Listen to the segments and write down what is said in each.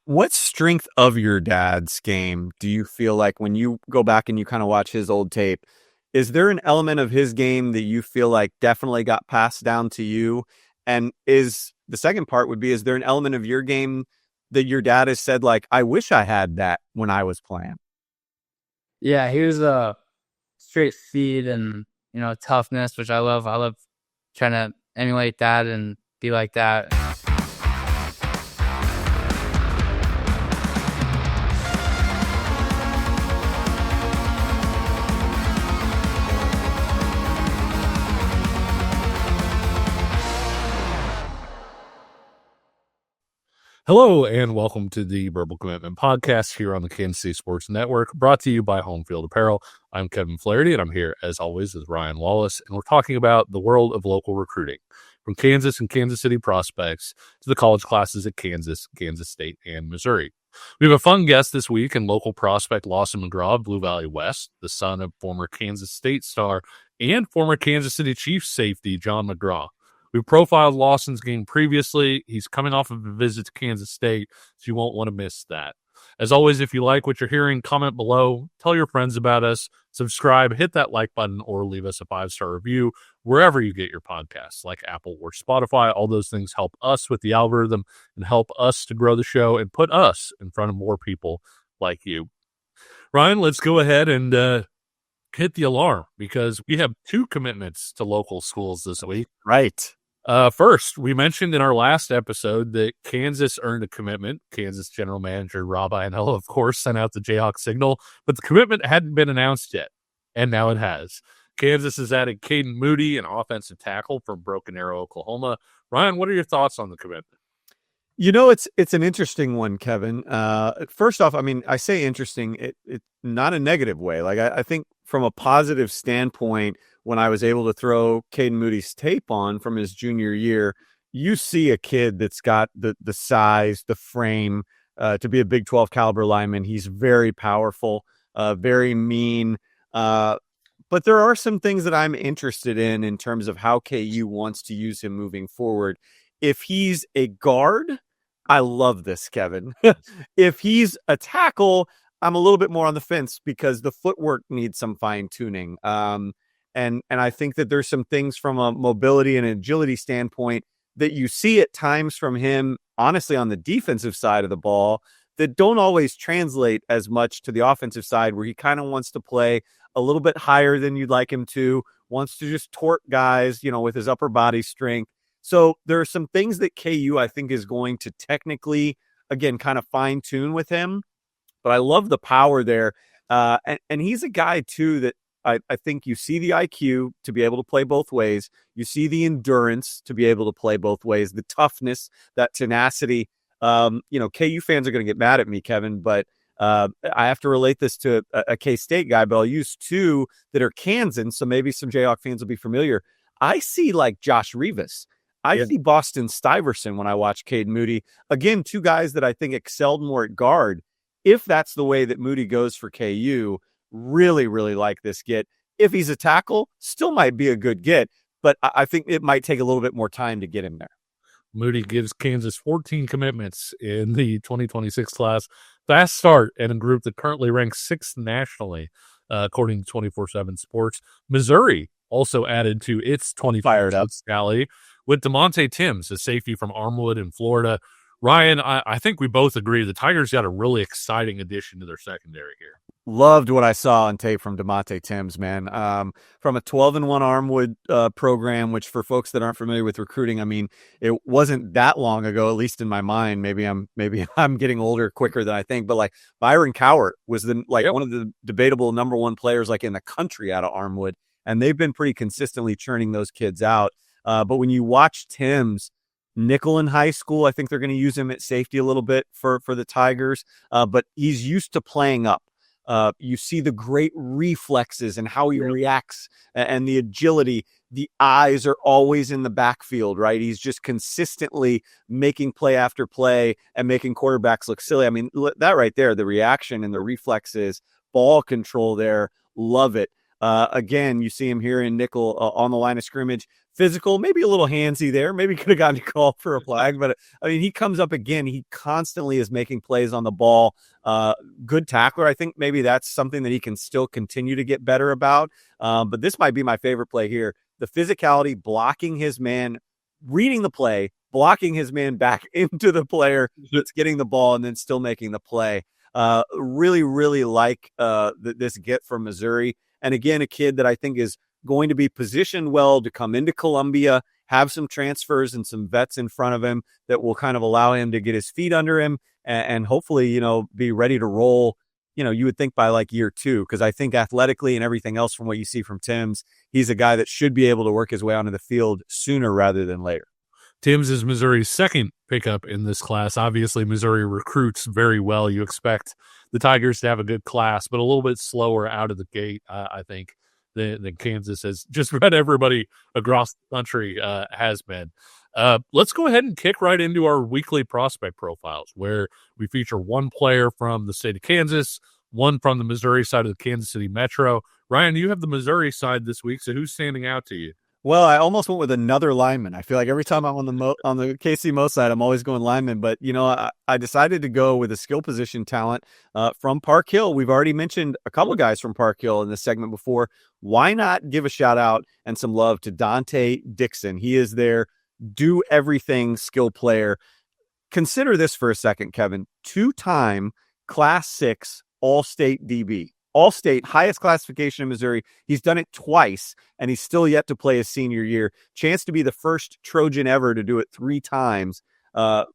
What strength of your dad's game do you feel like when you go back and you kind of watch his old tape? Is there an element of his game that you feel like definitely got passed down to you? And is the second part would be, is there an element of your game that your dad has said, like, I wish I had that when I was playing? Yeah, he was a straight speed and toughness, which I love. I love trying to emulate that and be like that. Hello and welcome to the Verbal Commitment Podcast here on the Kansas City Sports Network, brought to you by Home Field Apparel. I'm Kevin Flaherty, and I'm here, as always, with Ryan Wallace, and we're talking about the world of local recruiting, from Kansas and Kansas City prospects to the college classes at Kansas, Kansas State, and Missouri. We have a fun guest this week in local prospect Lawson McGraw of Blue Valley West, the son of former Kansas State star and former Kansas City Chiefs safety Jon McGraw. We profiled Lawson's game previously. He's coming off of a visit to Kansas State, so you won't want to miss that. As always, if you like what you're hearing, comment below, tell your friends about us, subscribe, hit that like button, or leave us a 5-star review wherever you get your podcasts, like Apple or Spotify. All those things help us with the algorithm and help us to grow the show and put us in front of more people like you. Ryan, let's go ahead and hit the alarm, because we have 2 commitments to local schools this week. Right. First, we mentioned in our last episode that Kansas earned a commitment. Kansas general manager Rob Ianello, of course, sent out the Jayhawk signal, but the commitment hadn't been announced yet, and now it has. Kansas has added Caden Moody, an offensive tackle from Broken Arrow, Oklahoma. Ryan, what are your thoughts on the commitment? You know, it's an interesting one, Kevin. First off, I mean, I say interesting, it not a negative way. Like, I think from a positive standpoint, when I was able to throw Caden Moody's tape on from his junior year, you see a kid that's got the size, the frame to be a Big 12 caliber lineman. He's very powerful, very mean. But there are some things that I'm interested in terms of how KU wants to use him moving forward. If he's a guard, I love this, Kevin. If he's a tackle, I'm a little bit more on the fence because the footwork needs some fine tuning. And I think that there's some things from a mobility and agility standpoint that you see at times from him, honestly, on the defensive side of the ball, that don't always translate as much to the offensive side, where he kind of wants to play a little bit higher than you'd like him to, wants to just torque guys, with his upper body strength. So there are some things that KU, I think, is going to technically, again, kind of fine tune with him. But I love the power there. And he's a guy, too, that I think you see the IQ to be able to play both ways. You see the endurance to be able to play both ways, the toughness, that tenacity. KU fans are going to get mad at me, Kevin, but I have to relate this to a K-State guy, but I'll use 2 that are Kansan, so maybe some Jayhawk fans will be familiar. I see like Josh Rivas. I see Boston Stuyvesant when I watch Caden Moody. Again, 2 guys that I think excelled more at guard. If that's the way that Moody goes for KU, really, really like this get. If he's a tackle, still might be a good get, but I think it might take a little bit more time to get him there. Moody gives Kansas 14 commitments in the 2026 class. Fast start in a group that currently ranks 6th nationally, according to 24/7 Sports. Missouri also added to its 25 tally with DeMonte Timms, a safety from Armwood in Florida. Ryan, I think we both agree the Tigers got a really exciting addition to their secondary here. Loved what I saw on tape from DeMonte Timms, man. From a 12-1 Armwood program, which for folks that aren't familiar with recruiting, I mean, it wasn't that long ago, at least in my mind. Maybe I'm getting older quicker than I think. But like Byron Cowart was one of the debatable number 1 players like in the country out of Armwood, and they've been pretty consistently churning those kids out. But when you watch Timms, nickel in high school, I think they're going to use him at safety a little bit for the Tigers. But he's used to playing up. You see the great reflexes and how he reacts and the agility. The eyes are always in the backfield, right? He's just consistently making play after play and making quarterbacks look silly. I mean, that right there, the reaction and the reflexes, ball control there, love it. Again, you see him here in nickel on the line of scrimmage, physical, maybe a little handsy there. Maybe could have gotten a call for a flag, but I mean, he comes up again. He constantly is making plays on the ball. Good tackler. I think maybe that's something that he can still continue to get better about. But this might be my favorite play here. The physicality, blocking his man, reading the play, blocking his man back into the player that's getting the ball, and then still making the play. Really, really like this get from Missouri. And again, a kid that I think is going to be positioned well to come into Columbia, have some transfers and some vets in front of him that will kind of allow him to get his feet under him and hopefully, be ready to roll. You would think by like year 2, because I think athletically and everything else from what you see from Timms, he's a guy that should be able to work his way onto the field sooner rather than later. Timms is Missouri's second pickup in this class. Obviously, Missouri recruits very well. You expect the Tigers to have a good class, but a little bit slower out of the gate, I think, than Kansas has just about everybody across the country has been. Let's go ahead and kick right into our weekly prospect profiles, where we feature one player from the state of Kansas, one from the Missouri side of the Kansas City Metro. Ryan, you have the Missouri side this week, so who's standing out to you? Well, I almost went with another lineman. I feel like every time I'm on the KC Mo side, I'm always going lineman. But, I decided to go with a skill position talent from Park Hill. We've already mentioned a couple guys from Park Hill in this segment before. Why not give a shout out and some love to Dante Dixon? He is their do everything skill player. Consider this for a second, Kevin. 2-time Class 6 All-State DB. All-State, highest classification in Missouri. He's done it twice, and he's still yet to play his senior year. Chance to be the first Trojan ever to do it 3 times.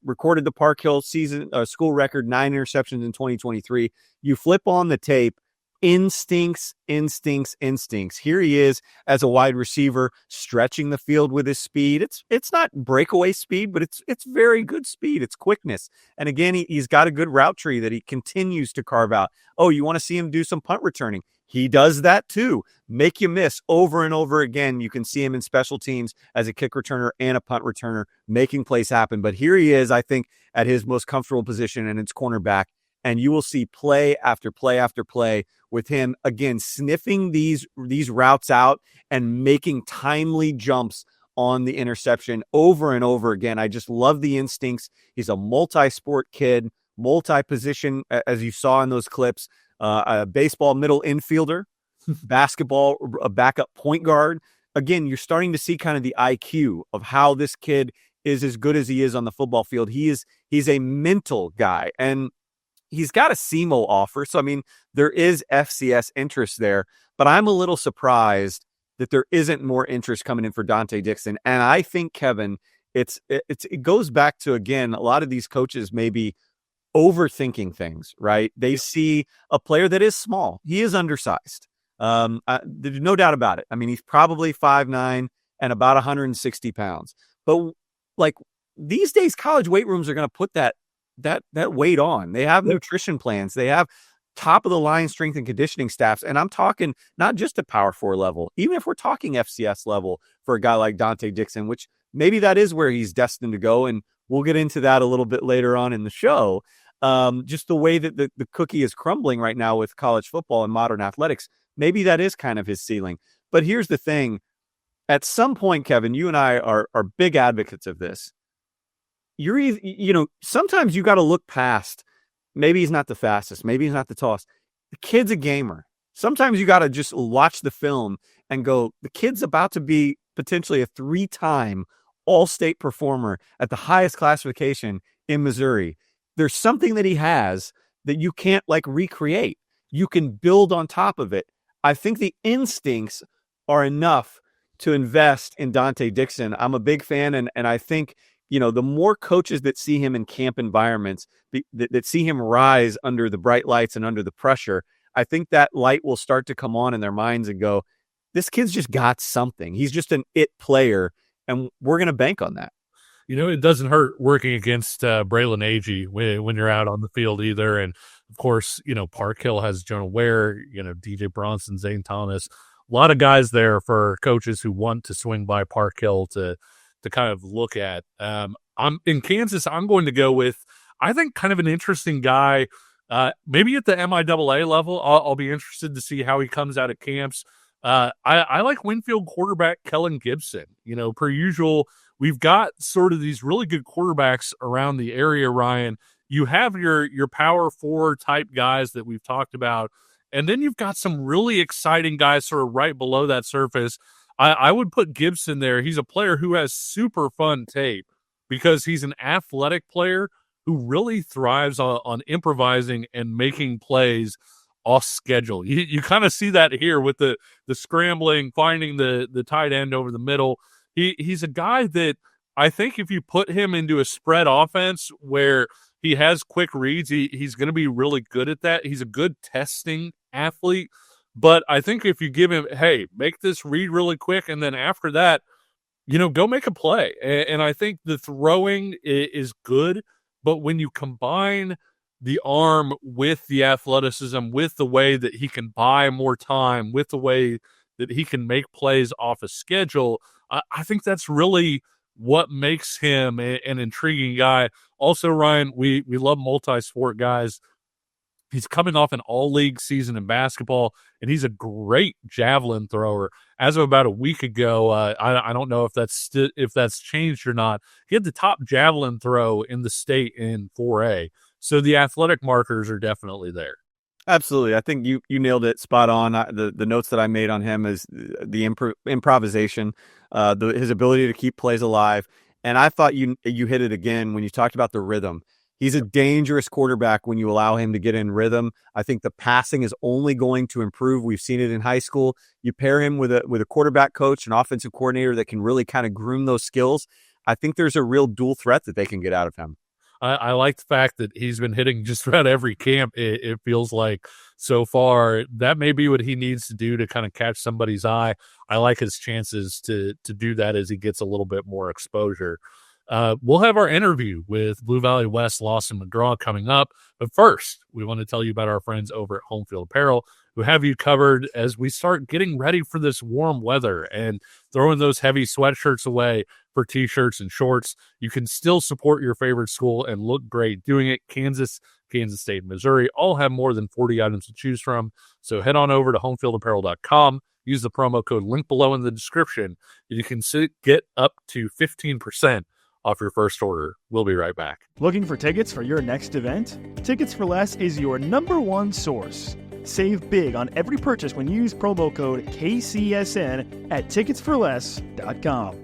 Recorded the Park Hill season school record, 9 interceptions in 2023. You flip on the tape, instincts. Here he is as a wide receiver, stretching the field with his speed. It's not breakaway speed, but it's very good speed. It's quickness. And again, he's got a good route tree that he continues to carve out. Oh, you want to see him do some punt returning? He does that too. Make you miss over and over again. You can see him in special teams as a kick returner and a punt returner, making plays happen. But here he is, I think, at his most comfortable position, and it's cornerback. And you will see play after play after play with him, again, sniffing these routes out and making timely jumps on the interception over and over again. I just love the instincts. He's a multi-sport kid, multi-position, as you saw in those clips, a baseball middle infielder, basketball, a backup point guard. Again, you're starting to see kind of the IQ of how this kid is as good as he is on the football field. He's a mental guy, and he's got a SEMO offer. So, I mean, there is FCS interest there, but I'm a little surprised that there isn't more interest coming in for Dante Dixon. And I think, Kevin, it goes back to, again, a lot of these coaches maybe overthinking things, right? They see a player that is small. He is undersized. There's no doubt about it. I mean, he's probably 5'9" and about 160 pounds. But like these days, college weight rooms are going to put that weight on. They have nutrition plans. They have top of the line strength and conditioning staffs. And I'm talking not just at Power 4 level, even if we're talking FCS level for a guy like Dante Dixon, which maybe that is where he's destined to go. And we'll get into that a little bit later on in the show. Just the way that the cookie is crumbling right now with college football and modern athletics, maybe that is kind of his ceiling. But here's the thing. At some point, Kevin, you and I are big advocates of this. You're either, sometimes you got to look past. Maybe he's not the fastest. Maybe he's not the tallest. The kid's a gamer. Sometimes you got to just watch the film and go, the kid's about to be potentially a 3-time all-state performer at the highest classification in Missouri. There's something that he has that you can't recreate. You can build on top of it. I think the instincts are enough to invest in Dante Dixon. I'm a big fan, and I think, the more coaches that see him in camp environments, that see him rise under the bright lights and under the pressure, I think that light will start to come on in their minds and go, this kid's just got something. He's just an it player, and we're going to bank on that. It doesn't hurt working against Braylon Agee when you're out on the field either. And, of course, Park Hill has Jonah Ware, DJ Bronson, Zane Thomas, a lot of guys there for coaches who want to swing by Park Hill to kind of look at. I'm in Kansas. I'm going to go with, I think, kind of an interesting guy, maybe at the MIAA level. I'll be interested to see how he comes out at camps. I like Winfield quarterback Kellen Gibson. Per usual, we've got sort of these really good quarterbacks around the area, Ryan. You have your power four type guys that we've talked about, and then you've got some really exciting guys sort of right below that surface. I would put Gibson there. He's a player who has super fun tape because he's an athletic player who really thrives on improvising and making plays off schedule. You kind of see that here with the scrambling, finding the tight end over the middle. He's a guy that I think if you put him into a spread offense where he has quick reads, he's going to be really good at that. He's a good testing athlete. But I think if you give him, hey, make this read really quick, and then after that, go make a play. And I think the throwing is good, but when you combine the arm with the athleticism, with the way that he can buy more time, with the way that he can make plays off a schedule, I think that's really what makes him an intriguing guy. Also, Ryan, we love multi-sport guys. He's coming off an all-league season in basketball, and he's a great javelin thrower. As of about a week ago, I don't know if that's changed or not. He had the top javelin throw in the state in 4A. So the athletic markers are definitely there. Absolutely. I think you nailed it spot on. The notes that I made on him is the improvisation, his ability to keep plays alive. And I thought you hit it again when you talked about the rhythm. He's a dangerous quarterback when you allow him to get in rhythm. I think the passing is only going to improve. We've seen it in high school. You pair him with a quarterback coach, an offensive coordinator that can really kind of groom those skills. I think there's a real dual threat that they can get out of him. I like the fact that he's been hitting just about every camp, it feels like so far. That may be what he needs to do to kind of catch somebody's eye. I like his chances to do that as he gets a little bit more exposure. We'll have our interview with Blue Valley West Lawson McGraw coming up. But first, we want to tell you about our friends over at Home Field Apparel, who have you covered as we start getting ready for this warm weather and throwing those heavy sweatshirts away for T-shirts and shorts. You can still support your favorite school and look great doing it. Kansas State, and Missouri all have more than 40 items to choose from. So head on over to homefieldapparel.com. Use the promo code link below in the description. And you can get up to 15% off your first order. We'll be right back. Looking for tickets for your next event? Tickets for Less is your #1 source. Save big on every purchase when you use promo code KCSN at ticketsforless.com.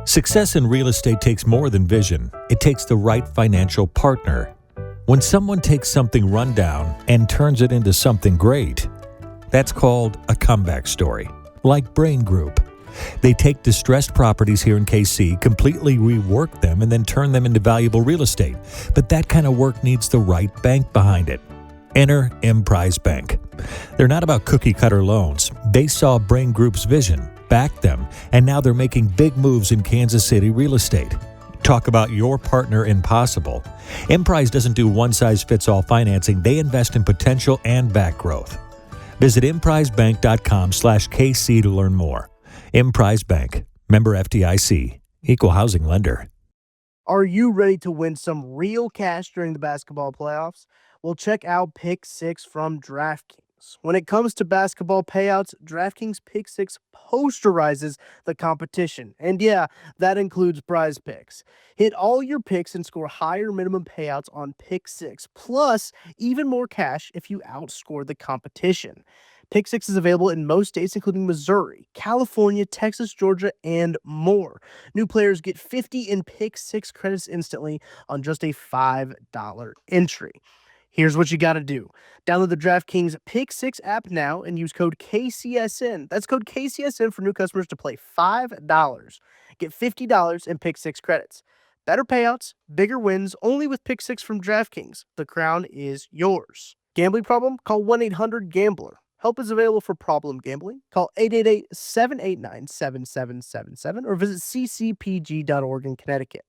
Success in real estate takes more than vision. It takes the right financial partner. When someone takes something rundown and turns it into something great, that's called a comeback story, like Brain Group. They take distressed properties here in KC, completely rework them, and then turn them into valuable real estate. But that kind of work needs the right bank behind it. Enter Emprise Bank. They're not about cookie-cutter loans. They saw Brain Group's vision, backed them, and now they're making big moves in Kansas City real estate. Talk about your partner in possible. Emprise doesn't do one-size-fits-all financing. They invest in potential and back growth. Visit emprisebank.com/KC to learn more. Emprise Bank, member FDIC, equal housing lender. Are you ready to win some real cash during the basketball playoffs? Well, check out Pick 6 from DraftKings. When it comes to basketball payouts, DraftKings Pick 6 posterizes the competition. And yeah, that includes prize picks. Hit all your picks and score higher minimum payouts on Pick 6, plus even more cash if you outscore the competition. Pick 6 is available in most states, including Missouri, California, Texas, Georgia, and more. New players get 50 in Pick 6 credits instantly on just a $5 entry. Here's what you got to do. Download the DraftKings Pick 6 app now and use code KCSN. That's code KCSN for new customers to play $5. Get $50 in Pick 6 credits. Better payouts, bigger wins, only with Pick 6 from DraftKings. The crown is yours. Gambling problem? Call 1-800-GAMBLER. Help is available for problem gambling. Call 888-789-7777 or visit ccpg.org in Connecticut.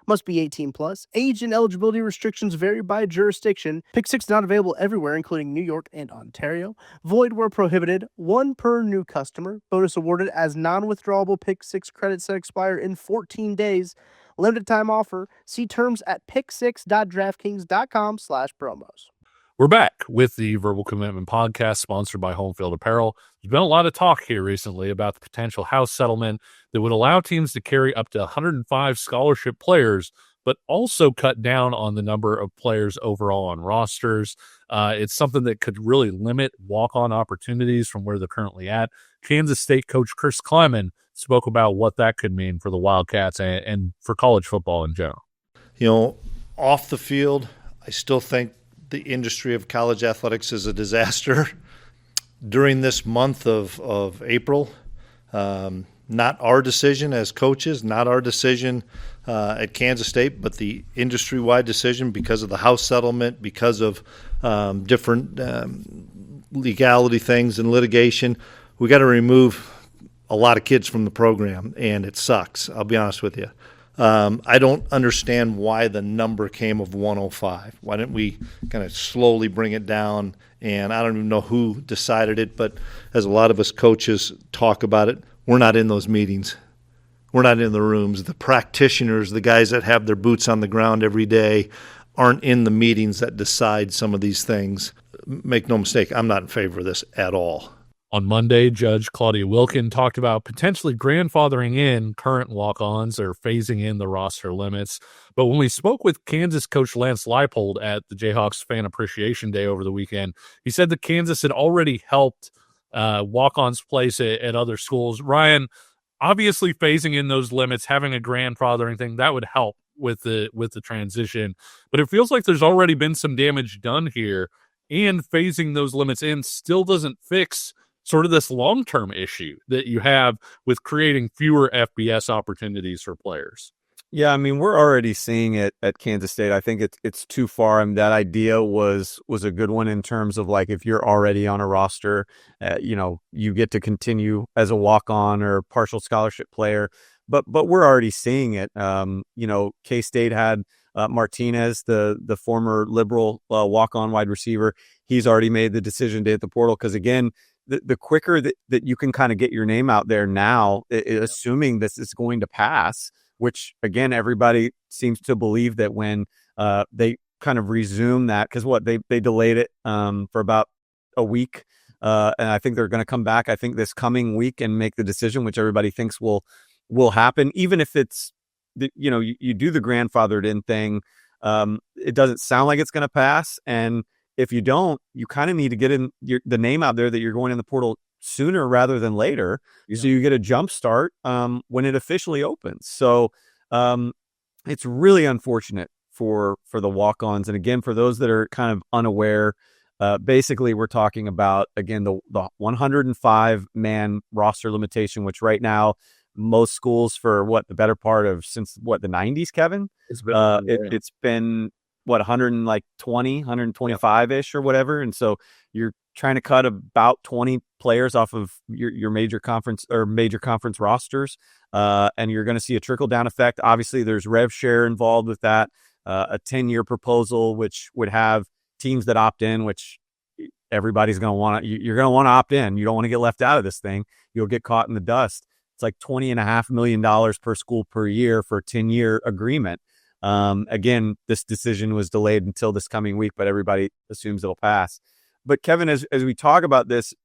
Must be 18 plus. Age and eligibility restrictions vary by jurisdiction. Pick 6 not available everywhere, including New York and Ontario. Void where prohibited. 1 per new customer. Bonus awarded as non-withdrawable Pick 6 credits that expire in 14 days. Limited time offer. See terms at pick6.draftkings.com/promos. We're back with the Verbal Commitment Podcast, sponsored by Home Field Apparel. There's been a lot of talk here recently about the potential house settlement that would allow teams to carry up to 105 scholarship players, but also cut down on the number of players overall on rosters. It's something that could really limit walk-on opportunities from where they're currently at. Kansas State coach Chris Kleiman spoke about what that could mean for the Wildcats and for college football in general. You know, off the field, I still think the industry of college athletics is a disaster. During this month of April, not our decision as coaches, not our decision at Kansas State, but the industry-wide decision because of the house settlement, because of different legality things and litigation. We got to remove a lot of kids from the program, and it sucks. I'll be honest with you. I don't understand why the number came of 105. Why didn't we kind of slowly bring it down? And I don't even know who decided it, but as a lot of us coaches talk about it, we're not in those meetings. We're not in the rooms. The practitioners, the guys that have their boots on the ground every day, aren't in the meetings that decide some of these things. Make no mistake, I'm not in favor of this at all. On Monday, Judge Claudia Wilkin talked about potentially grandfathering in current walk-ons or phasing in the roster limits. But when we spoke with Kansas coach Lance Leipold at the Jayhawks Fan Appreciation Day over the weekend, he said that Kansas had already helped walk-ons place at other schools. Ryan, obviously phasing in those limits, having a grandfathering thing, that would help with the transition. But it feels like there's already been some damage done here, and phasing those limits in still doesn't fix sort of this long-term issue that you have with creating fewer FBS opportunities for players. Yeah, I mean, we're already seeing it at Kansas State. I think it's too far. I mean, that idea was a good one in terms of like if you're already on a roster, you get to continue as a walk-on or partial scholarship player. But we're already seeing it. K-State had Martinez, the former liberal walk-on wide receiver. He's already made the decision to hit the portal because, again, the quicker that you can kind of get your name out there now, assuming this is going to pass, which, again, everybody seems to believe that when they kind of resume that, because they delayed it for about a week, and I think they're going to come back, I think, this coming week and make the decision, which everybody thinks will happen, even if it's, you do the grandfathered in thing. It doesn't sound like it's going to pass, and if you don't, you kind of need to get in the name out there that you're going in the portal sooner rather than later, so you get a jump start when it officially opens. So it's really unfortunate for the walk-ons. And again, for those that are kind of unaware, basically we're talking about, again, the 105-man roster limitation, which right now most schools for the better part of since the 90s, Kevin? It's been 120, 125-ish or whatever. And so you're trying to cut about 20 players off of your major conference rosters. And you're going to see a trickle down effect. Obviously there's rev share involved with that, a 10-year proposal, which would have teams that opt in, which everybody's going to want. You're going to want to opt in. You don't want to get left out of this thing. You'll get caught in the dust. It's like $20.5 million per school per year for a 10-year agreement. Again, this decision was delayed until this coming week, but everybody assumes it'll pass. But Kevin, as we talk about this,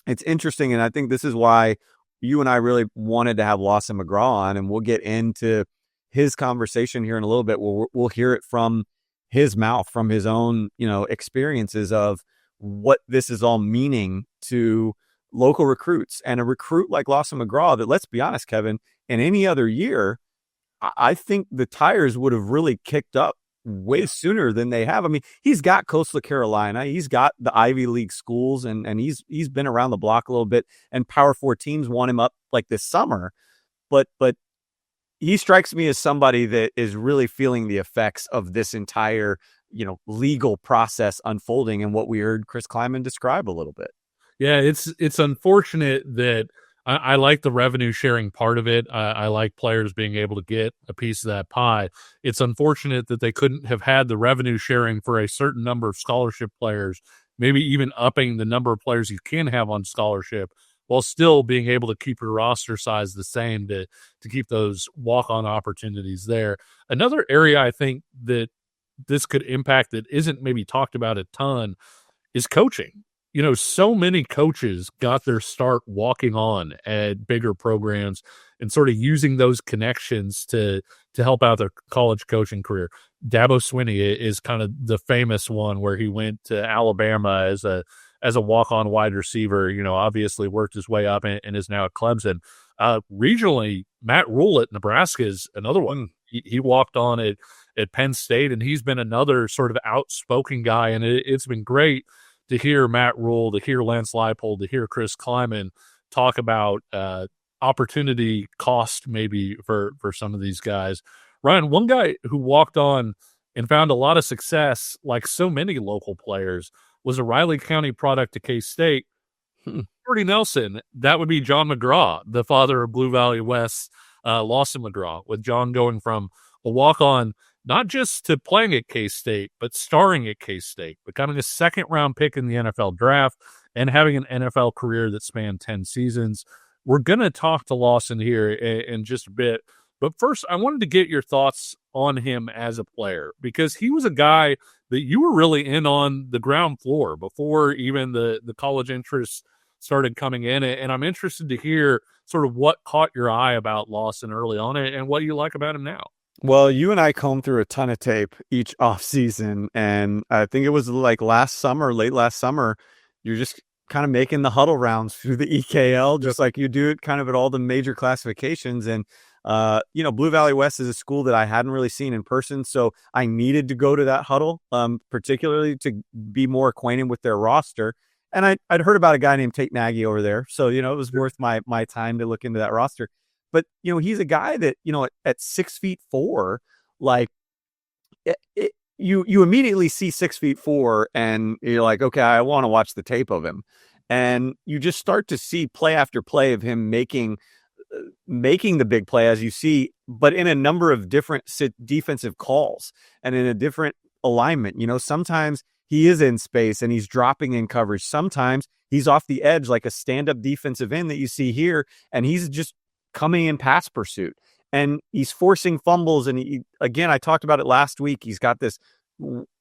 it's interesting, and I think this is why you and I really wanted to have Lawson McGraw on, and we'll get into his conversation here in a little bit. We'll hear it from his mouth, from his own experiences of what this is all meaning to local recruits, and a recruit like Lawson McGraw that, let's be honest, Kevin, in any other year, I think the tires would have really kicked up way sooner than they have. I mean, he's got Coastal Carolina, he's got the Ivy League schools, and he's been around the block a little bit, and Power 4 teams want him up like this summer. But he strikes me as somebody that is really feeling the effects of this entire, legal process unfolding, and what we heard Chris Kleiman describe a little bit. Yeah, it's unfortunate that I like the revenue sharing part of it. I like players being able to get a piece of that pie. It's unfortunate that they couldn't have had the revenue sharing for a certain number of scholarship players, maybe even upping the number of players you can have on scholarship, while still being able to keep your roster size the same to keep those walk-on opportunities there. Another area I think that this could impact that isn't maybe talked about a ton is coaching. You know, so many coaches got their start walking on at bigger programs and sort of using those connections to help out their college coaching career. Dabo Swinney is kind of the famous one where he went to Alabama as a walk-on wide receiver, you know, obviously worked his way up and is now at Clemson. Regionally, Matt Rule at Nebraska is another one. He walked on at Penn State, and he's been another sort of outspoken guy, and it's been great to hear Matt Rule, to hear Lance Leipold, to hear Chris Kleiman talk about opportunity cost maybe for some of these guys. Ryan, one guy who walked on and found a lot of success, like so many local players, was a Riley County product to K-State. Jordy Nelson, that would be Jon McGraw, the father of Blue Valley West's Lawson McGraw, with John going from a walk-on not just to playing at K-State, but starring at K-State, becoming a second-round pick in the NFL draft, and having an NFL career that spanned 10 seasons. We're going to talk to Lawson here in just a bit, but first, I wanted to get your thoughts on him as a player, because he was a guy that you were really in on the ground floor before even the college interests started coming in, and I'm interested to hear sort of what caught your eye about Lawson early on and what you like about him now. Well, you and I combed through a ton of tape each off season, and I think it was like late last summer, you're just kind of making the huddle rounds through the EKL, just like you do it kind of at all the major classifications. And, you know, Blue Valley West is a school that I hadn't really seen in person, so I needed to go to that huddle, particularly to be more acquainted with their roster. And I'd heard about a guy named Tate Nagy over there, so, you know, it was worth my time to look into that roster. But, you know, he's a guy that, you know, at 6'4", like you immediately see 6'4", and you're like, okay, I want to watch the tape of him. And you just start to see play after play of him making the big play, as you see, but in a number of different defensive calls and in a different alignment. You know, sometimes he is in space and he's dropping in coverage. Sometimes he's off the edge like a stand-up defensive end that you see here, and he's just coming in pass pursuit, and he's forcing fumbles. And again, I talked about it last week. He's got this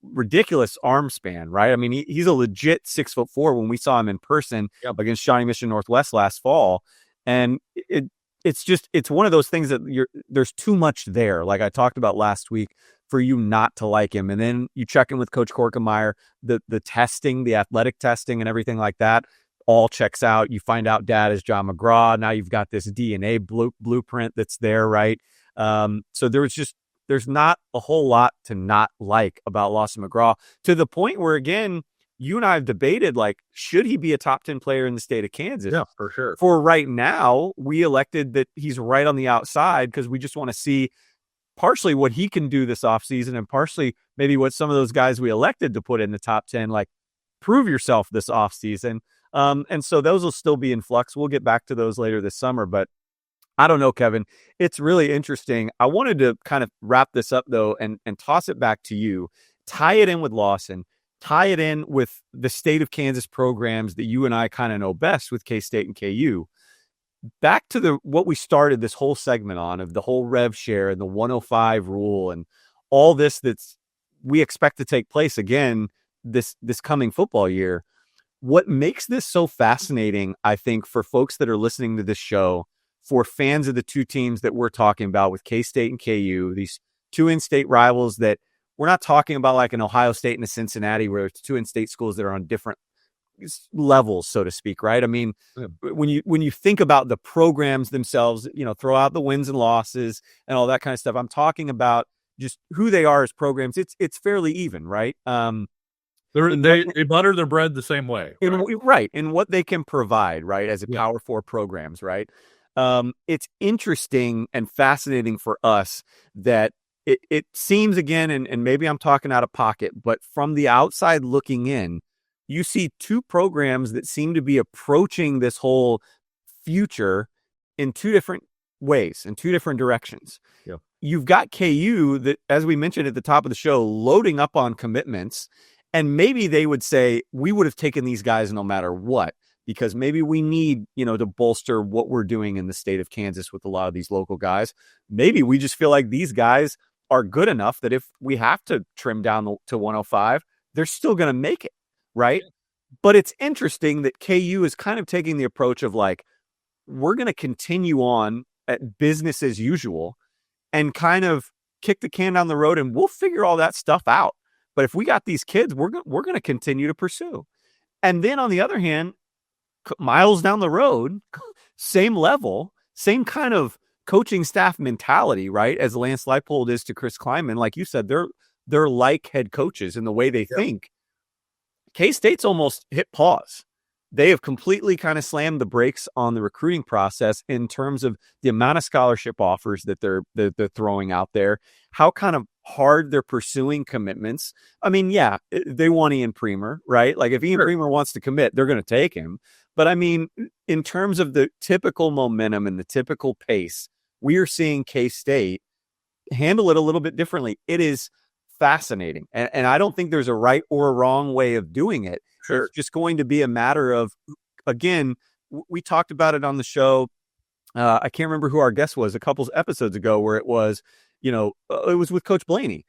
ridiculous arm span, right? I mean, he's a legit 6'4" when we saw him in person against Shawnee Mission Northwest last fall. And it's one of those things that there's too much there. Like I talked about last week, for you not to like him. And then you check in with Coach Korkemeyer, the testing, the athletic testing and everything like that all checks out. You find out dad is Jon McGraw. Now you've got this DNA blueprint that's there, right? So there's not a whole lot to not like about Lawson McGraw, to the point where, again, you and I have debated, like, should he be a top 10 player in the state of Kansas? Yeah, for sure. For right now, we elected that he's right on the outside because we just want to see partially what he can do this offseason, and partially maybe what some of those guys we elected to put in the top 10, like, prove yourself this offseason. And so those will still be in flux. We'll get back to those later this summer, but I don't know, Kevin. It's really interesting. I wanted to kind of wrap this up, though, and toss it back to you. Tie it in with Lawson. Tie it in with the state of Kansas programs that you and I kind of know best with K-State and KU. Back to what we started this whole segment on, of the whole rev share and the 105 rule and all this we expect to take place again this coming football year. What makes this so fascinating, I think, for folks that are listening to this show, for fans of the two teams that we're talking about with K-State and KU, these two in-state rivals that we're not talking about like an Ohio State and a Cincinnati, where it's two in-state schools that are on different levels, so to speak, right? I mean, when you think about the programs themselves, you know, throw out the wins and losses and all that kind of stuff. I'm talking about just who they are as programs. It's fairly even, right? They butter their bread the same way. Right. And what they can provide, right, as a Power 4 programs, right? It's interesting and fascinating for us that it seems, again, and maybe I'm talking out of pocket, but from the outside looking in, you see two programs that seem to be approaching this whole future in two different ways, in two different directions. Yeah. You've got KU that, as we mentioned at the top of the show, loading up on commitments. And maybe they would say, we would have taken these guys no matter what, because maybe we need, you know, to bolster what we're doing in the state of Kansas with a lot of these local guys. Maybe we just feel like these guys are good enough that if we have to trim down to 105, they're still going to make it, right? But it's interesting that KU is kind of taking the approach of like, we're going to continue on at business as usual and kind of kick the can down the road, and we'll figure all that stuff out. But if we got these kids, we're going to continue to pursue. And then on the other hand, miles down the road, same level, same kind of coaching staff mentality, right? As Lance Leipold is to Chris Klieman. Like you said, they're like head coaches in the way they think. K-State's almost hit pause. They have completely kind of slammed the brakes on the recruiting process in terms of the amount of scholarship offers that they're throwing out there, how kind of hard they're pursuing commitments. I mean, yeah, they want Ian Premer, right? Like if Ian Premer wants to commit, they're going to take him. But I mean, in terms of the typical momentum and the typical pace, we are seeing K-State handle it a little bit differently. It is fascinating. And I don't think there's a right or a wrong way of doing it. Sure. It's just going to be a matter of, again, we talked about it on the show. I can't remember who our guest was a couple episodes ago where it was, it was with Coach Blaney.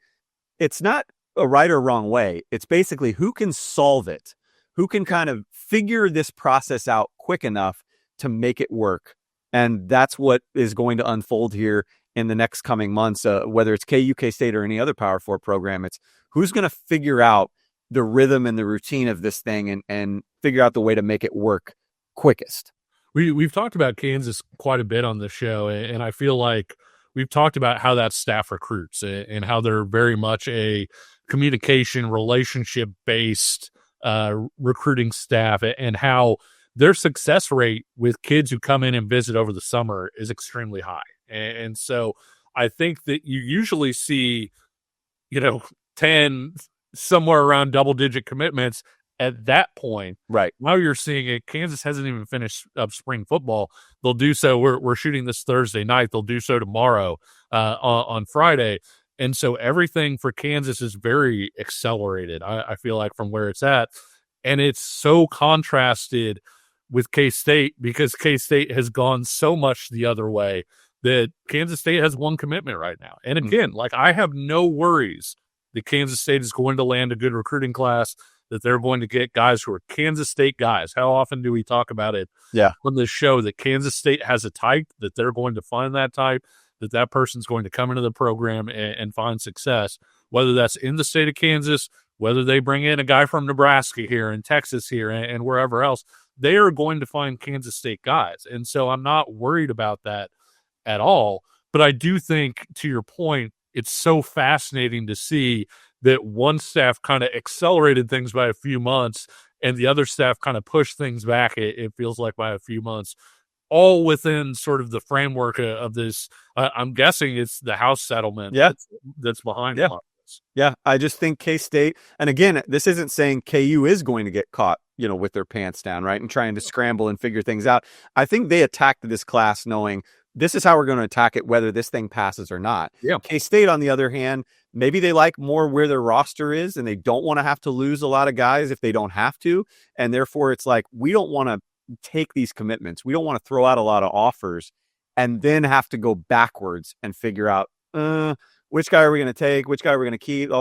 It's not a right or wrong way. It's basically who can solve it, who can kind of figure this process out quick enough to make it work. And that's what is going to unfold here in the next coming months, whether it's KU, K-State, or any other Power 4 program. It's who's going to figure out the rhythm and the routine of this thing and figure out the way to make it work quickest. We've talked about Kansas quite a bit on the show, and I feel like we've talked about how that staff recruits and how they're very much a communication, relationship-based recruiting staff, and how their success rate with kids who come in and visit over the summer is extremely high. And so I think that you usually see, 10, somewhere around double-digit commitments at that point. Right. Now you're seeing it. Kansas hasn't even finished up spring football. They'll do so. We're shooting this Thursday night. They'll do so tomorrow on Friday. And so everything for Kansas is very accelerated, I feel like, from where it's at. And it's so contrasted with K-State because K-State has gone so much the other way that Kansas State has one commitment right now. And again, I have no worries that Kansas State is going to land a good recruiting class, that they're going to get guys who are Kansas State guys. How often do we talk about it on this show that Kansas State has a type, that they're going to find that type, that person's going to come into the program and find success, whether that's in the state of Kansas, whether they bring in a guy from Nebraska here and Texas here and wherever else, they are going to find Kansas State guys. And so I'm not worried about that at all. But I do think, to your point, it's so fascinating to see that one staff kind of accelerated things by a few months and the other staff kind of pushed things back, it feels like, by a few months, all within sort of the framework of this. I'm guessing it's the House settlement that's behind all of this. Yeah, I just think K-State, and again, this isn't saying KU is going to get caught, with their pants down, right, and trying to scramble and figure things out. I think they attacked this class knowing this is how we're going to attack it, whether this thing passes or not. Yeah. K-State, on the other hand, maybe they like more where their roster is and they don't want to have to lose a lot of guys if they don't have to. And therefore, it's like, we don't want to take these commitments. We don't want to throw out a lot of offers and then have to go backwards and figure out which guy are we going to take, which guy are we going to keep.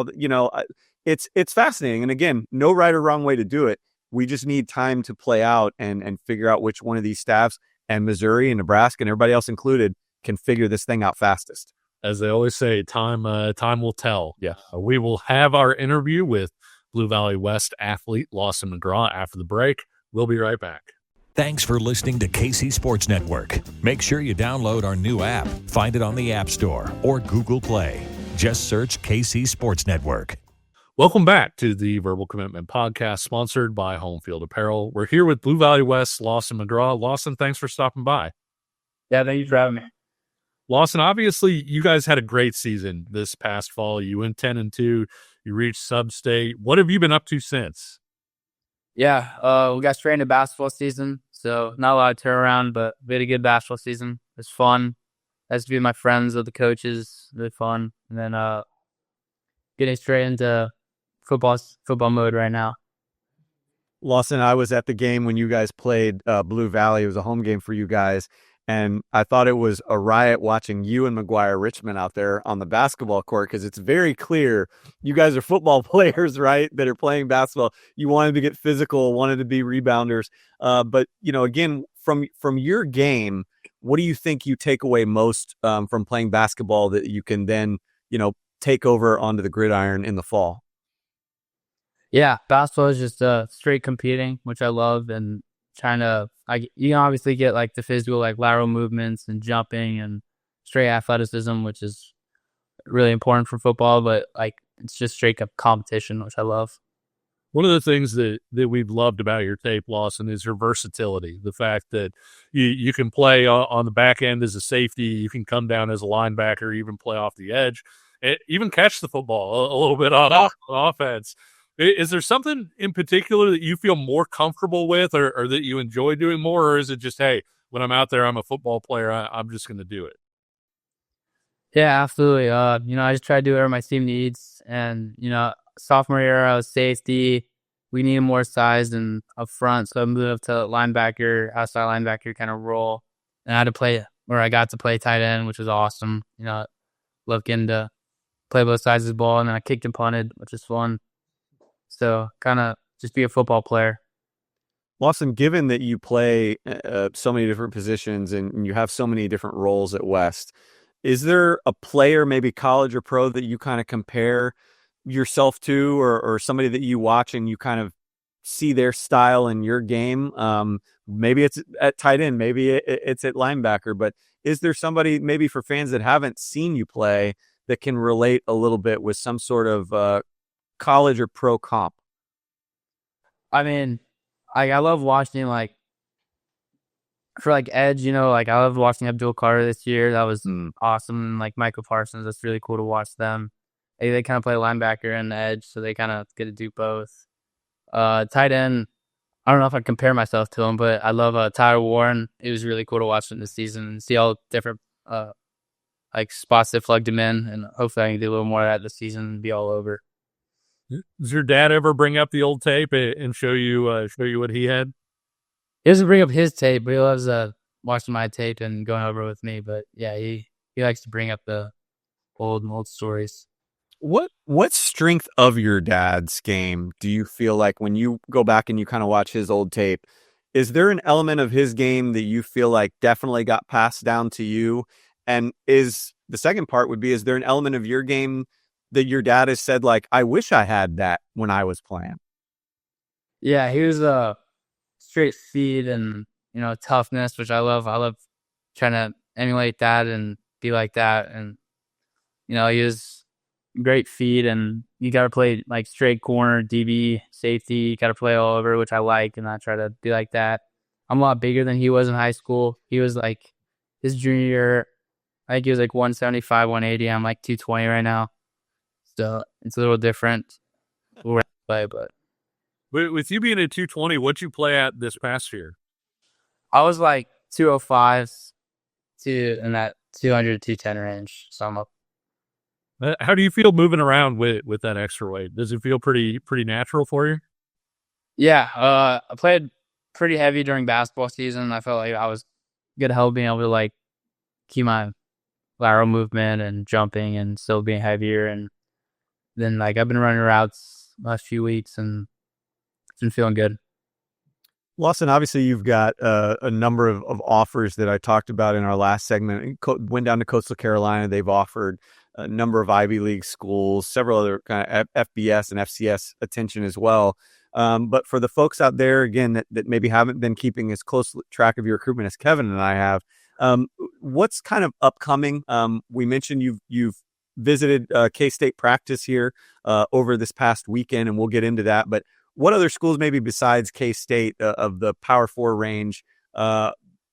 It's fascinating. And again, no right or wrong way to do it. We just need time to play out and figure out which one of these staffs, and Missouri and Nebraska and everybody else included, can figure this thing out fastest. As they always say, time will tell. Yeah. We will have our interview with Blue Valley West athlete Lawson McGraw after the break. We'll be right back. Thanks for listening to KC Sports Network. Make sure you download our new app. Find it on the App Store or Google Play. Just search KC Sports Network. Welcome back to the Verbal Commitment Podcast, sponsored by Home Field Apparel. We're here with Blue Valley West, Lawson McGraw. Lawson, thanks for stopping by. Yeah, thank you for having me. Lawson, obviously, you guys had a great season this past fall. You went 10-2. You reached sub-state. What have you been up to since? Yeah, we got straight into basketball season, so not a lot of turnaround, but we had a good basketball season. It was fun. Nice to be with my friends, with the coaches. Really fun. And then getting straight into football mode right now. Lawson, I was at the game when you guys played Blue Valley. It was a home game for you guys. And I thought it was a riot watching you and McGuire Richmond out there on the basketball court, because it's very clear you guys are football players, right, that are playing basketball. You wanted to get physical, wanted to be rebounders. But, again, from your game, what do you think you take away most from playing basketball that you can then, take over onto the gridiron in the fall? Yeah, basketball is just straight competing, which I love, and trying to you can obviously get like the physical, like lateral movements and jumping and straight athleticism, which is really important for football, but like it's just straight up competition, which I love. One of the things that we've loved about your tape, Lawson, is your versatility. The fact that you can play on the back end as a safety, you can come down as a linebacker, even play off the edge, even catch the football a little bit on offense. Is there something in particular that you feel more comfortable with, or that you enjoy doing more, or is it just, hey, when I'm out there, I'm a football player, I'm just going to do it? Yeah, absolutely. I just try to do whatever my team needs, and sophomore year I was safety. We needed more size and up front, so I moved up to linebacker, outside linebacker kind of role, and I got to play tight end, which was awesome. Love getting to play both sides of the ball, and then I kicked and punted, which is fun. So kind of just be a football player. Lawson, given that you play so many different positions and you have so many different roles at West, is there a player, maybe college or pro, that you kind of compare yourself to, or somebody that you watch and you kind of see their style in your game? Maybe it's at tight end, maybe it's at linebacker, but is there somebody, maybe for fans that haven't seen you play, that can relate a little bit with some sort of college or pro comp? I mean, I love watching, like, for like edge, I loved watching Abdul Carter this year. That was awesome. And like Michael Parsons, that's really cool to watch them. They kind of play linebacker and edge, so they kind of get to do both. Tight end, I don't know if I compare myself to him, but I love Tyler Warren. It was really cool to watch him this season and see all different like spots they plugged him in, and hopefully I can do a little more of that this season and be all over. Does your dad ever bring up the old tape and show you what he had? He doesn't bring up his tape, but he loves watching my tape and going over it with me. But yeah, he likes to bring up the old stories. What strength of your dad's game do you feel like when you go back and you kind of watch his old tape? Is there an element of his game that you feel like definitely got passed down to you? And is the second part would be, is there an element of your game that your dad has said, like, I wish I had that when I was playing? Yeah, he was straight speed and toughness, which I love. I love trying to emulate that and be like that. And he was great feet, and you got to play like straight corner, DB, safety. You got to play all over, which I like, and I try to be like that. I'm a lot bigger than he was in high school. He was like his junior year, I think he was like 175, 180. I'm like 220 right now, so it's a little different. But with you being at 220, what'd you play at this past year? I was like 205s in that 200 to 210 range. So I'm up. How do you feel moving around with that extra weight? Does it feel pretty natural for you? Yeah, I played pretty heavy during basketball season. I felt like I was good help being able to like keep my lateral movement and jumping and still being heavier. And then like I've been running routes last few weeks and it's been feeling good. Lawson, obviously you've got a number of offers that I talked about in our last segment. Went down to Coastal Carolina. They've offered a number of Ivy League schools, several other kind of FBS and FCS attention as well. But for the folks out there, again, that maybe haven't been keeping as close track of your recruitment as Kevin and I have, what's kind of upcoming? We mentioned you've visited K-State practice here over this past weekend, and we'll get into that. But what other schools, maybe besides K-State of the Power 4 range,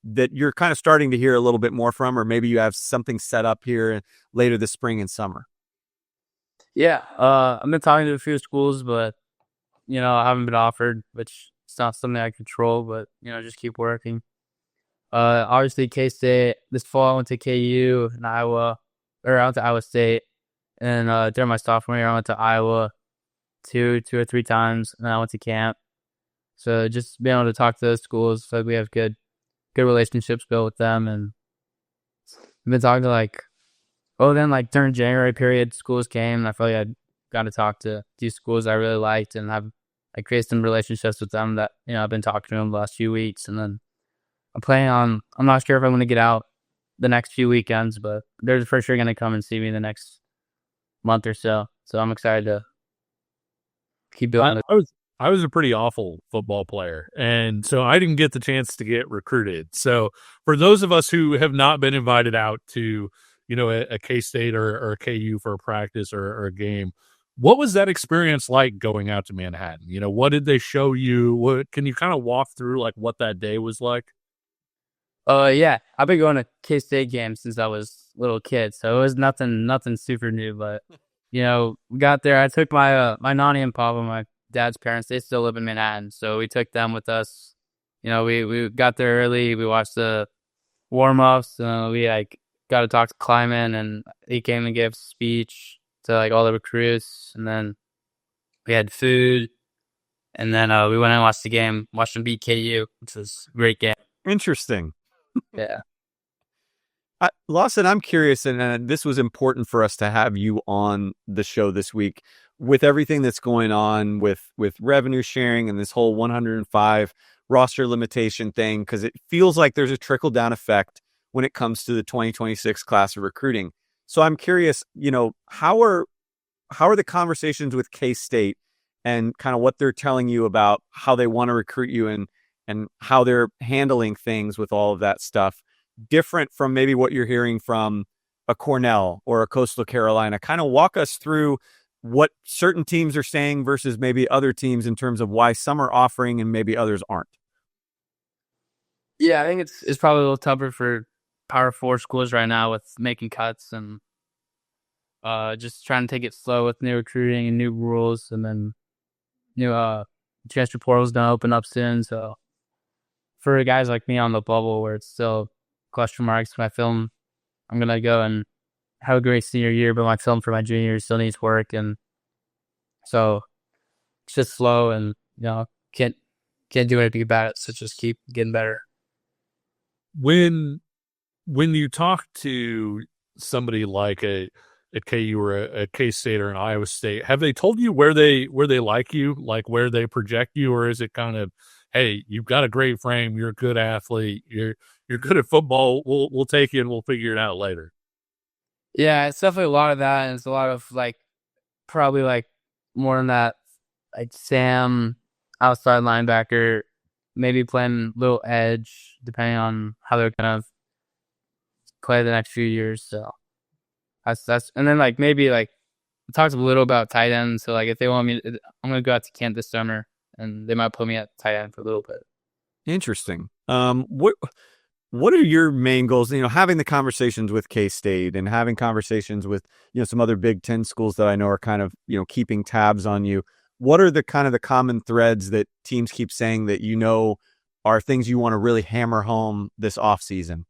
that you're kind of starting to hear a little bit more from, or maybe you have something set up here later this spring and summer? Yeah, I've been talking to a few schools, but I haven't been offered, which is not something I control. But just keep working. Obviously K-State this fall I went to KU in Iowa, or I went to Iowa State, and during my sophomore year I went to Iowa two or three times, and I went to camp. So just being able to talk to those schools, so we have good good relationships built with them, and I've been talking to then during January period, schools came, and I felt like I got to talk to these schools I really liked, and I created some relationships with them that I've been talking to them the last few weeks, and then I'm not sure if I'm going to get out the next few weekends, but they're for sure going to come and see me the next month or so. So I'm excited to keep building. I was a pretty awful football player, and so I didn't get the chance to get recruited. So for those of us who have not been invited out to, a K-State or a KU for a practice or a game, what was that experience like going out to Manhattan? What did they show you? What can you kind of walk through what that day was like? Yeah, I've been going to K-State games since I was a little kid, so it was nothing super new. But we got there. I took my my nanny and papa, my dad's parents. They still live in Manhattan, so we took them with us. We got there early. We watched the warm ups. We got to talk to Kleiman, and he came and gave a speech to all the recruits, and then we had food, and then we went and watched the game, watched them beat KU, which was a great game. Interesting. Yeah. Lawson, I'm curious, and this was important for us to have you on the show this week with everything that's going on with revenue sharing and this whole 105 roster limitation thing, because it feels like there's a trickle-down effect when it comes to the 2026 class of recruiting. So I'm curious, how are the conversations with K-State and kind of what they're telling you about how they want to recruit you and how they're handling things with all of that stuff different from maybe what you're hearing from a Cornell or a Coastal Carolina? Kind of walk us through what certain teams are saying versus maybe other teams in terms of why some are offering and maybe others aren't. Yeah, I think it's probably a little tougher for Power 4 schools right now with making cuts and just trying to take it slow with new recruiting and new rules, and then transfer portal's gonna open up soon. So for guys like me on the bubble where it's still question marks, my film, I'm gonna go and have a great senior year, but my film for my junior year still needs work, and so it's just slow, and can't do anything about it. So just keep getting better. When you talk to somebody like a KU or a K-State or an Iowa State, have they told you where they like you, where they project you, or is it kind of, hey, you've got a great frame, you're a good athlete, you're good at football, we'll take you and we'll figure it out later? Yeah, it's definitely a lot of that, and it's a lot of probably more than that, Sam, outside linebacker, maybe playing a little edge, depending on how they're kind of play the next few years. So that's and then maybe I talked a little about tight end. So if they want me, I'm gonna go out to camp this summer, and they might put me at tight end for a little bit. Interesting. What are your main goals? Having the conversations with K-State and having conversations with some other Big Ten schools that I know are kind of keeping tabs on you. What are the kind of the common threads that teams keep saying that are things you want to really hammer home this off season?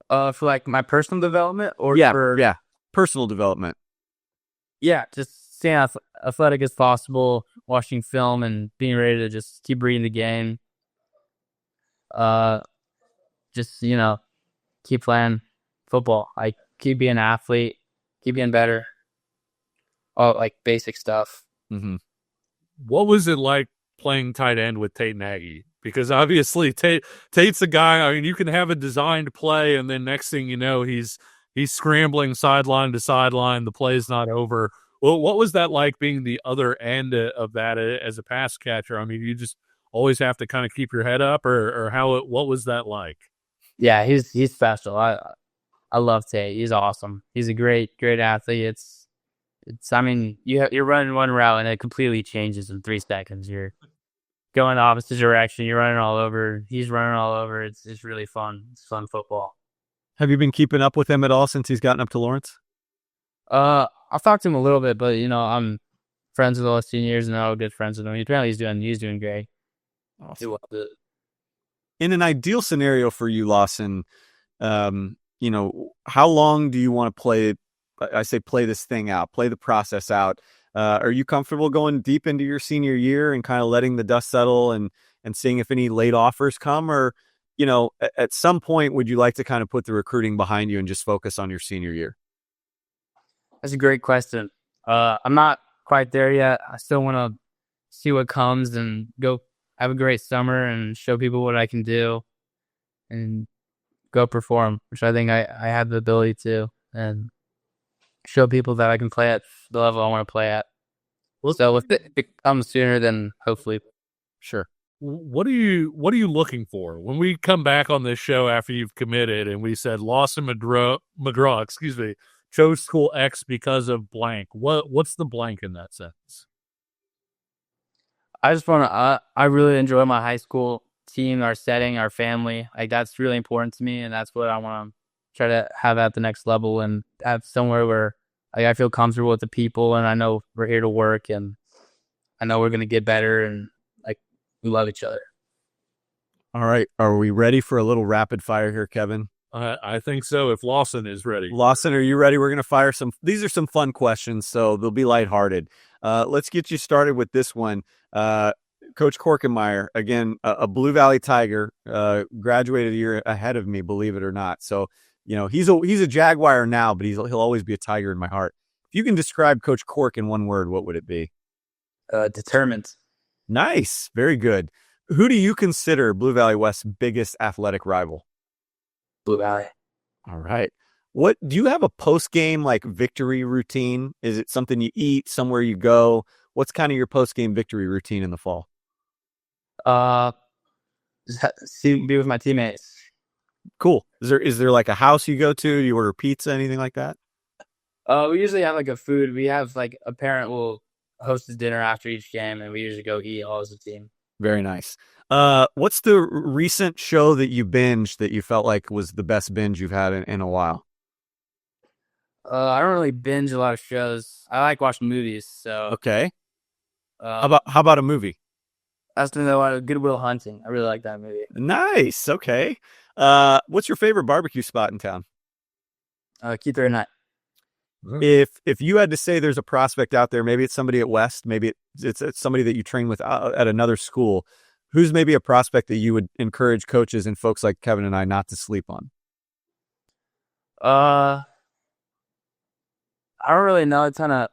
For my personal development, or yeah, personal development. Yeah, just staying athletic as possible, watching film, and being ready to just keep reading the game. Just keep playing football. Keep being an athlete, keep getting better. All basic stuff. Mm-hmm. What was it like playing tight end with Tate Nagy? Because obviously Tate's a guy. I mean, you can have a designed play, and then next thing you know, he's scrambling sideline to sideline. The play's not over. Well, what was that like being the other end of that as a pass catcher? I mean, you just always have to kind of keep your head up, or what was that like? Yeah, he's special. I love Tate. He's awesome. He's a great athlete. I mean, you're running one route and it completely changes in 3 seconds. You're going the opposite direction. You're running all over. He's running all over. It's really fun. It's fun football. Have you been keeping up with him at all since he's gotten up to Lawrence? I've talked to him a little bit, but I'm friends with all the seniors and all good friends with him. Apparently he's doing great. Awesome. In an ideal scenario for you, Lawson, how long do you want to play? I say play this thing out, play the process out. Are you comfortable going deep into your senior year and kind of letting the dust settle and seeing if any late offers come, or at some point, would you like to kind of put the recruiting behind you and just focus on your senior year? That's a great question. I'm not quite there yet. I still want to see what comes and go have a great summer and show people what I can do and go perform, which I think I have the ability to, and show people that I can play at the level I want to play at. So if it comes sooner, then hopefully. Sure. What are you looking for when we come back on this show after you've committed and we said Lawson McGraw, chose school X because of blank? What's the blank in that sentence? I just want to. I really enjoy my high school team, our setting, our family. Like that's really important to me, and that's what I want to try to have at the next level and have somewhere where I feel comfortable with the people, and I know we're here to work, and I know we're gonna get better, and like we love each other. All right. Are we ready for a little rapid fire here, Kevin? I think so. If Lawson is ready. Lawson, are you ready? We're going to fire these are some fun questions, so they'll be lighthearted. Let's get you started with this one. Coach Korkenmeyer, again, a Blue Valley Tiger, graduated a year ahead of me, believe it or not. So, he's a Jaguar now, but he'll always be a Tiger in my heart. If you can describe Coach Cork in one word, what would it be? Determined. Nice. Very good. Who do you consider Blue Valley West's biggest athletic rival? Blue Valley. All right. What do you have a post-game victory routine? Is it something you eat, somewhere you go? What's kind of your post-game victory routine in the fall? Be with my teammates. Cool. Is there a house you go to? Do you order pizza, anything like that? We usually have a food. We have a parent will host a dinner after each game, and we usually go eat all as a team. Very nice. What's the recent show that you binged that you felt like was the best binge you've had in a while? I don't really binge a lot of shows. I like watching movies. So okay. How about a movie? That's Good Will Hunting. I really like that movie. Nice. Okay. What's your favorite barbecue spot in town? Key 39. If you had to say there's a prospect out there, maybe it's somebody at West, maybe it's somebody that you train with at another school, who's maybe a prospect that you would encourage coaches and folks like Kevin and I not to sleep on? I don't really know a ton of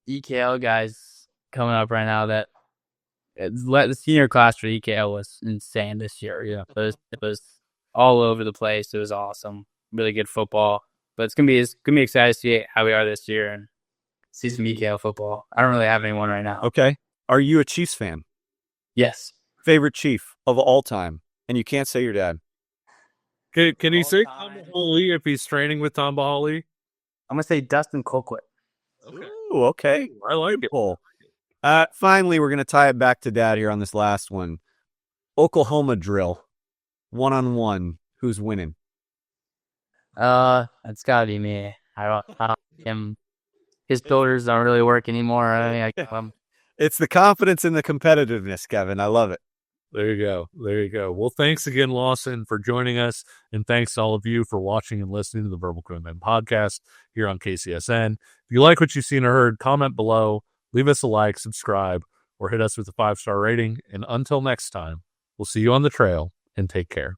EKL guys coming up right now. That the senior class for EKL was insane this year. Yeah, it was all over the place. It was awesome, really good football. But it's gonna be exciting to see how we are this year and see some EKL football. I don't really have anyone right now. Okay. Are you a Chiefs fan? Yes. Favorite Chief of all time? And you can't say your dad. Can he say Tom Bahali if he's training with Tom Bahali? I'm gonna say Dustin Colquitt. Ooh, okay. I like it. Cool. Finally, we're gonna tie it back to Dad here on this last one. Oklahoma drill, 1-on-1. Who's winning? It's gotta be me. I don't him. His shoulders don't really work anymore. I mean, It's the confidence and the competitiveness, Kevin. I love it. There you go. Well, thanks again, Lawson, for joining us. And thanks to all of you for watching and listening to the Verbal Commitment Podcast here on KCSN. If you like what you've seen or heard, comment below, leave us a like, subscribe, or hit us with a 5-star rating. And until next time, we'll see you on the trail and take care.